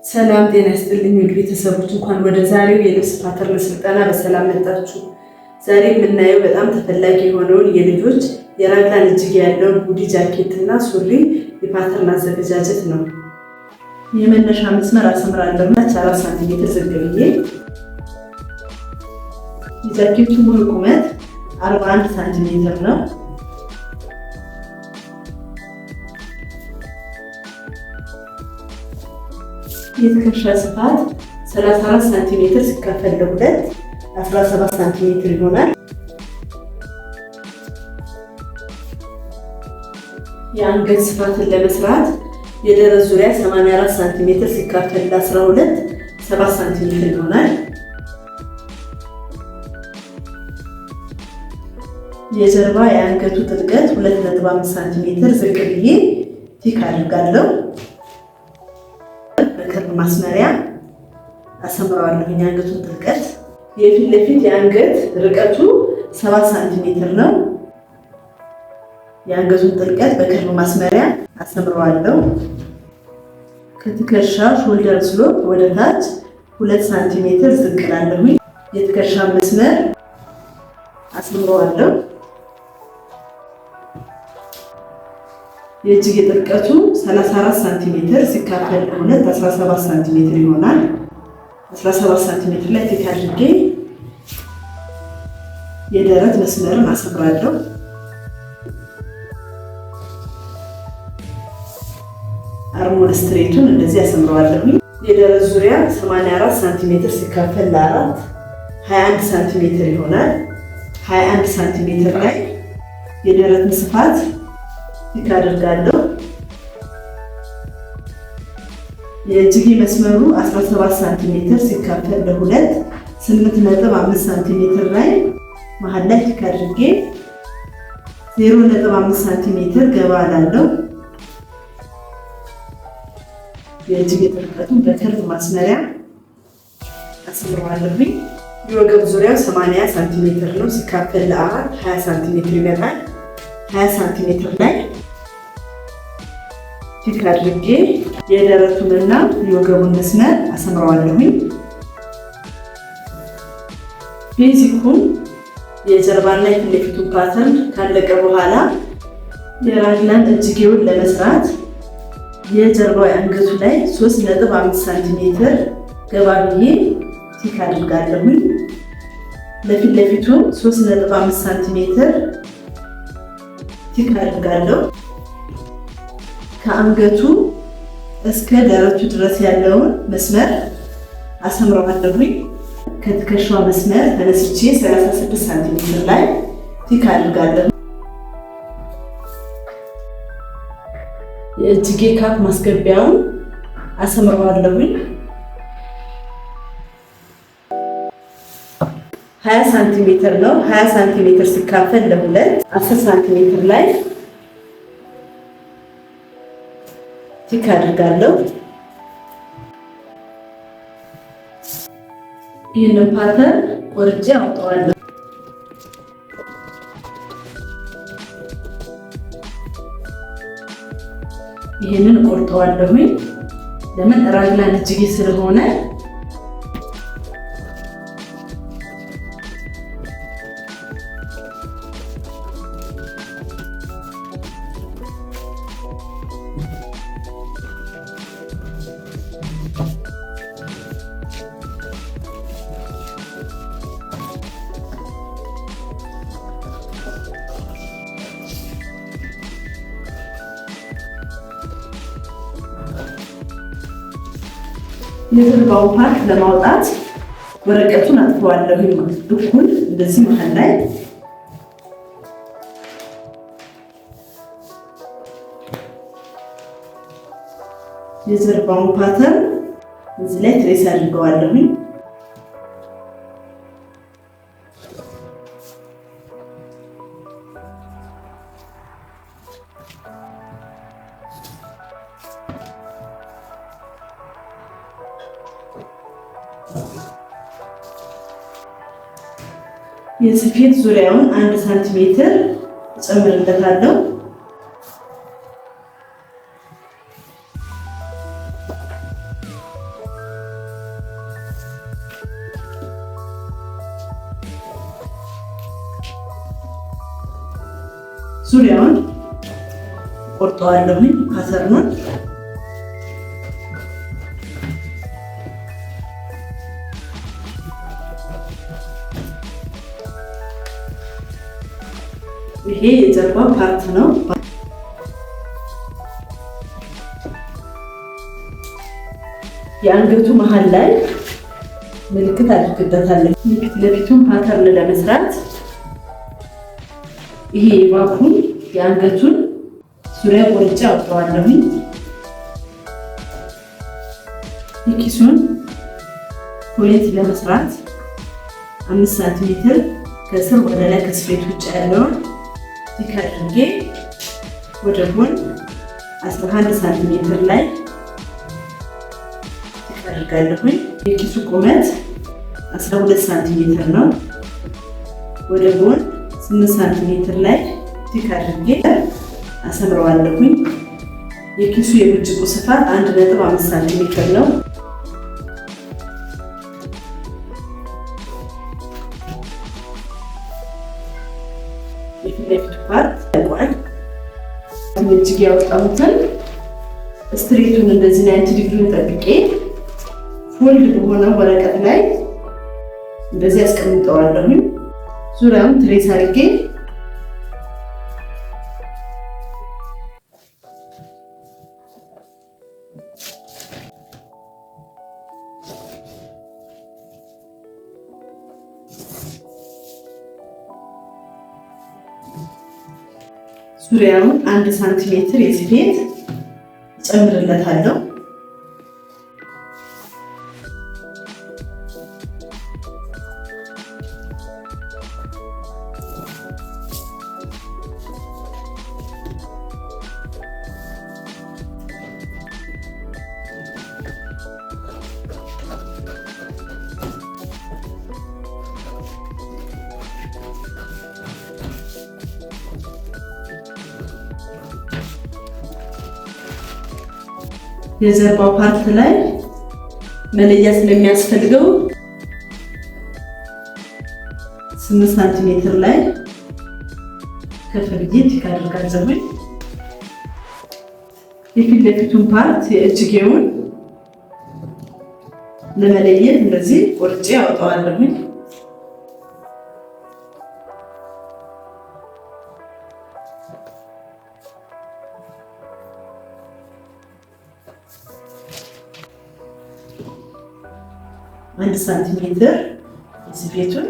ሰላም ጤና ይስጥልኝ ውድ ቤተሰቦች፣ እንኳን ወደ ዛሬው የልብስ ፓተርን ስልጠና በሰላም መጣችሁ። ዛሬ የምናየው በጣም ተፈላጊ የሆነውን የልጆች የራግላን እጅጌ ያለውን ሁዲ ጃኬት እና ሱሪ የፓተርን አዘገጃጀት ነው። የመነሻ መስመር አሰምራለሁ። 4 ሳንቲሜትር ዝቅ ብዬ የጃኬቱ ሙሉ ቁመት 41 ሳንቲሜትር ነው። የትከሻ ስፋት 34 ሳንቲሜትር ሲካፈል ለ2 17 ሳንቲሜትር ይሆናል። የአንገት ስፋትን ለመስራት የደረት ዙሪያ 84 ሳንቲሜትር ሲካፈል ለ12 7 ሳንቲሜትር ይሆናል። የጀርባ የአንገቱ ጥልቀት 2.5 ሳንቲሜትር ዝቅ ብዬ ቲክ አድርጋለሁ። በክር ማስመሪያ አሰምረዋለሁ የአንገቱን ጥልቀት። የፊት ለፊት የአንገት ርቀቱ 7 ሳንቲሜትር ነው። የአንገቱን ጥልቀት በክር ማስመሪያ አሰምረዋለሁ። ከትከሻ ሾልደር ስሎፕ ወደ ታች 2 ሳንቲሜትር ዝቅ እላለሁ። የትከሻ መስመር አሰምረዋለሁ። የእጅጌ ጥልቀቱ 34 ሳንቲሜትር ሲካፈል ለ2 17 ሳንቲሜትር ይሆናል። 17 ሳንቲሜትር ላይ ቲክ አድርጌ የደረት መስመርን አሰምራለሁ። አርሞል ስትሬቱን እንደዚህ አሰምረዋለሁ። የደረት ዙሪያ 84 ሳንቲሜትር ሲካፈል ለ4 21 ሳንቲሜትር ይሆናል። 21 ሳንቲሜትር ላይ የደረትን ስፋት ቲክ አድርጋለሁ። የእጅጌ መስመሩ 17 ሳንቲሜትር ሲካፈል ለ2 8.5 ሳንቲሜትር ላይ መሃል ላይ ቲክ አድርጌ 0.5 ሳንቲሜትር ገባ እላለሁ። የእጅጌ ጥልቀቱን በክር ማስመሪያ አሰምረዋለሁ። የወገብ ዙሪያው 80 ሳንቲሜትር ነው። ሲካፈል ለ4 20 ሳንቲሜትር ይመጣል። 20 ሳንቲሜትር ላይ ቲክ አድርጌ የደረቱንና የወገቡን መስመር አሰምረዋለሁ። ቤዚኩን የጀርባና የፊት ለፊቱን ፓተርን ካለቀ በኋላ የራግላን እጅጌውን ለመስራት የጀርባው አንገቱ ላይ 3.5 ሳንቲሜትር ገባ ብዬ ቲክ አድርጋለሁ። ለፊት ለፊቱ 3.5 ሳንቲሜትር ቲክ አድርጋለሁ። ከአንገቱ እስከ ደረቱ ድረስ ያለውን መስመር አሰምረዋለሁ። ከትከሻው መስመር ተነስቼ 36 ሳንቲሜትር ላይ ቲክ አድርጋለሁ። የእጅጌ ካፕ ማስገቢያውን አሰምረዋለሁ። 20 ሳንቲሜትር ነው። 20 ሳንቲሜትር ሲካፈል ለ2 10 ሳንቲሜትር ላይ ቲክ አድርጋለሁ። ይህንን ፓተርን ቆርጬ አውጣዋለሁ። ይህንን ቆርጠዋለሁ። ለምን ራግላን እጅጌ ስለሆነ የጀርባው ፓርት ለማውጣት ወረቀቱን አጥፈዋለሁ። እኩል እንደዚህ መሃል ላይ የጀርባውን ፓተርን እዚህ ላይ ትሬስ አድርገዋለሁ። የስፌት ዙሪያውን 1 ሳንቲሜትር ጨምርለታለሁ። ዙሪያውን ቆርጠዋለሁኝ ፓተርኑን። ይሄ የጀርባ ፓርት ነው። የአንገቱ መሃል ላይ ምልክት አድርግበታለሁ። ፊት ለፊቱን ፓተርን ለመስራት ይሄ የባኩን የአንገቱን ዙሪያ ቆርጬ አውጥተዋለሁኝ። የኪሱን ፖይንት ለመስራት 5 ሳንቲሜትር ከስር ወደ ላይ ከስፌት ውጭ ያለውን ቲክ አድርጌ ወደ ጎን 11 ሳንቲሜትር ላይ ቲክ አድርጋለሁኝ። የኪሱ ቁመት 12 ሳንቲሜትር ነው። ወደ ጎን 8 ሳንቲሜትር ላይ ቲክ አድርጌ አሰምረዋለሁኝ። የኪሱ የብርጭቆ ስፋት 1.5 ሳንቲሜትር ነው። የፊት ለፊቱ ፓርት ተቋል። እጅግ ያወጣሁትን ስትሬቱን እንደዚህ 90 ዲግሪውን ጠብቄ ፎልድ በሆነ ወረቀት ላይ እንደዚህ አስቀምጠዋለሁኝ። ዙሪያውን ትሬስ አድርጌ ዙሪያውን 1 ሳንቲሜትር የስፌት ጨምርለታለሁ። የጀርባው ፓርት ላይ መለያ ስለሚያስፈልገው 8 ሳንቲሜትር ላይ ከፍዬ ቲክ አድርጋለሁ። የፊት ለፊቱን ፓርት የእጅጌውን ለመለየት እንደዚህ ቆርጬ አወጣዋለሁ። አንድ ሳንቲሜትር ስፌቱን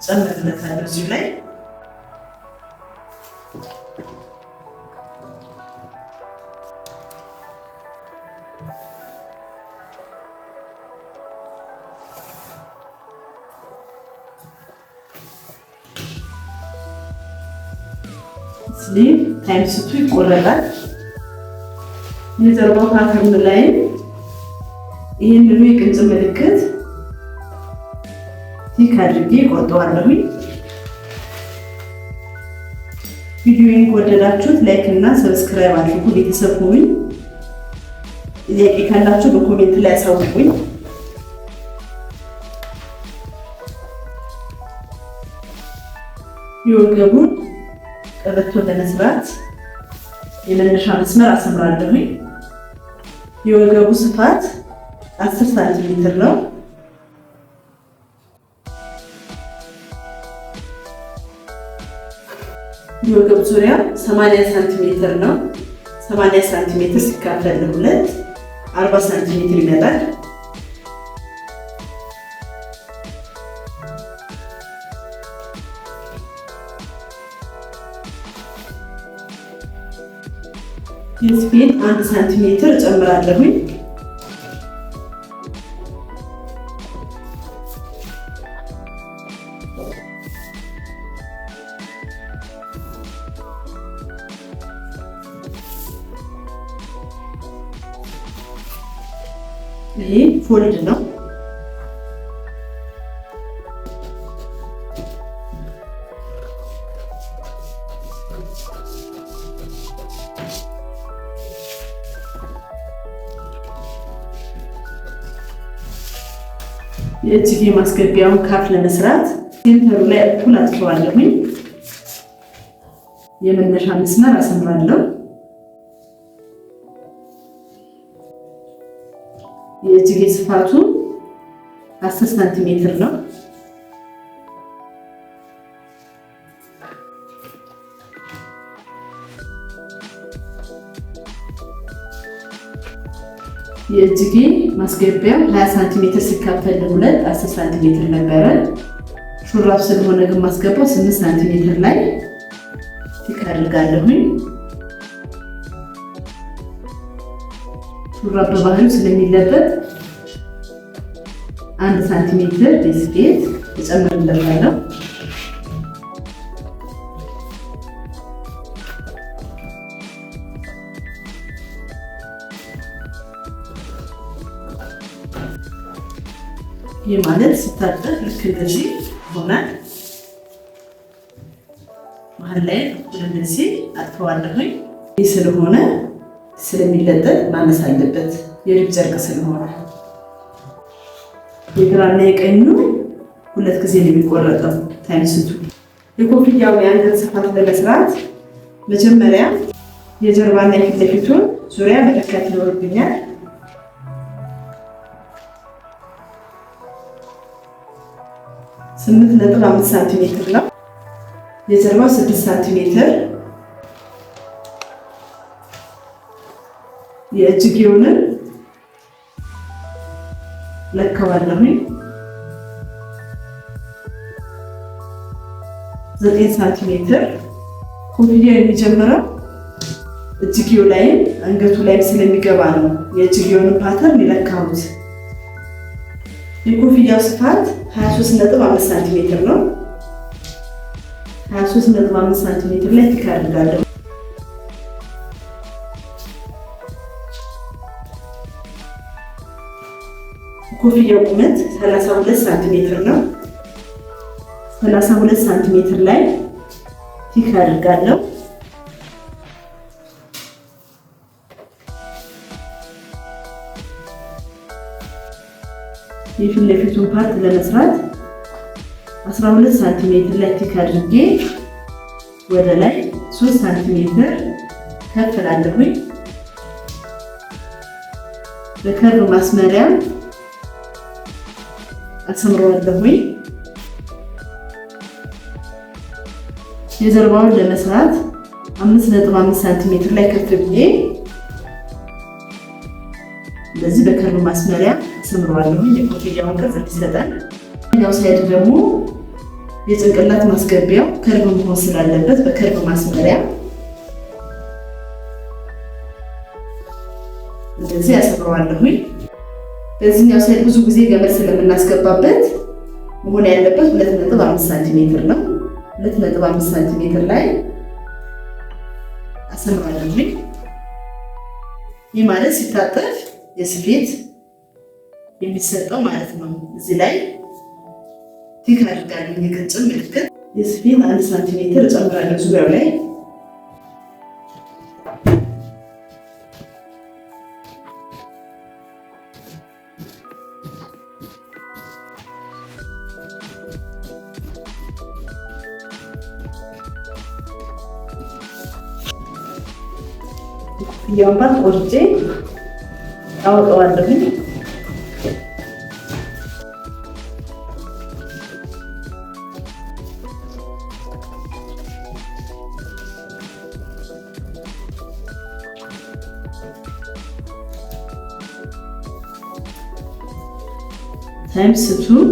ጨምርለታለሁ እዚሁ ላይ። ስሊቭ ታይምስ 2 ይቆረጣል። የጀርባው ፓተርን ላይ ይህንኑ የቅንጭብ ምልክት ቲክ አድርጌ ቆርጠዋለሁ። ቪዲዮውን ከወደዳችሁት ላይክ እና ሰብስክራይብ አድርጉ። ቤተሰብ ሁኑ። ጥያቄ ካላችሁ በኮሜንት ላይ አሳውቁኝ። የወገቡን ቀበቶ ለመስራት የመነሻ መስመር አሰምራለሁ። የወገቡ ስፋት 10 ሳንቲሜትር ነው። የወገብ ዙሪያ 80 ሳንቲሜትር ነው። 80 ሳንቲሜትር ሲካፈል ለ2 40 ሳንቲሜትር ይመጣል። የስፌት 1 ሳንቲሜትር ጨምራለሁ። ይሄ ፎልድ ነው። የእጅጌ ማስገቢያውን ካፍ ለመስራት ሴንተሩ ላይ እኩል አጥፈዋለሁኝ። የመነሻ መስመር አሰምራለሁ። የእጅጌ ስፋቱ 10 ሳንቲሜትር ነው። የእጅጌ ማስገቢያ 20 ሳንቲሜትር ሲካፈል ለ2 10 ሳንቲሜትር ነበረ። ሹራብ ስለሆነ ግን ማስገባው 8 ሳንቲሜትር ላይ ቲክ አድርጋለሁኝ። ሹራብ በባህሪው ስለሚለበጥ 1 ሳንቲሜትር በስፌት እጨምርለታለሁ። ይህ ማለት ሲታጠፍ ልክ እንደዚህ ይሆናል። መሀል ላይ እንደዚህ አጥፈዋለሁኝ። ይህ ስለሆነ ስለሚለጠጥ ማነስ አለበት፣ የልብ ጨርቅ ስለሆነ። የግራና የቀኙ 2 ጊዜ ነው የሚቆረጠው ታይምስቱ። የኮፍያውን የአንገት ስፋት ለመስራት መጀመሪያ የጀርባና የፊት ለፊቱን ዙሪያ መለካት ይኖርብኛል። 8.5 ሳንቲሜትር ነው። የጀርባው 6 ሳንቲሜትር። የእጅጌውንም ለካዋለሁኝ 9 ሳንቲሜትር። ኮፍያው የሚጀምረው እጅጌው ላይም አንገቱ ላይም ስለሚገባ ነው የእጅጌውን ፓተርን የለካሁት። የኮፍያው ስፋት 23.5 ሳንቲሜትር ነው። 23.5 ሳንቲሜትር ላይ ቲክ አድርጋለሁ። ኮፍያው ቁመት 32 ሳንቲሜትር ነው። 32 ሳንቲሜትር ላይ ቲክ አድርጋለሁ። የፊት ለፊቱን ፓርት ለመስራት 12 ሳንቲሜትር ላይ ቲክ አድርጌ ወደ ላይ 3 ሳንቲሜትር ከፍ እላለሁኝ። በከርቭ ማስመሪያ አሰምረዋለሁኝ። የጀርባውን ለመስራት 5.5 ሳንቲሜትር ላይ ከፍ ብዬ እንደዚህ በከርቭ ማስመሪያ አሰምረዋለሁ። የኮፍያውን ቅርጽ እንዲሰጠን። ያው ሳይድ ደግሞ የጭንቅላት ማስገቢያው ከርቭ መሆን ስላለበት በከርቭ ማስመሪያ እንደዚህ አሰምረዋለሁ። በዚህኛው ሳይድ ብዙ ጊዜ ገመድ ስለምናስገባበት መሆን ያለበት 2.5 ሳንቲሜትር ነው። 2.5 ሳንቲሜትር ላይ አሰምረዋለሁ። ይህ ማለት ሲታጠፍ የስፌት የሚሰጠው ማለት ነው። እዚህ ላይ ቲክ አድርጋለሁ። የቀጭን ምልክት የስፌት 1 ሳንቲሜትር እጨምራለሁ ዙሪያው ላይ። ኮፍያውን ፓርት ቆርጬ አወጣዋለሁ። ታይምስ 2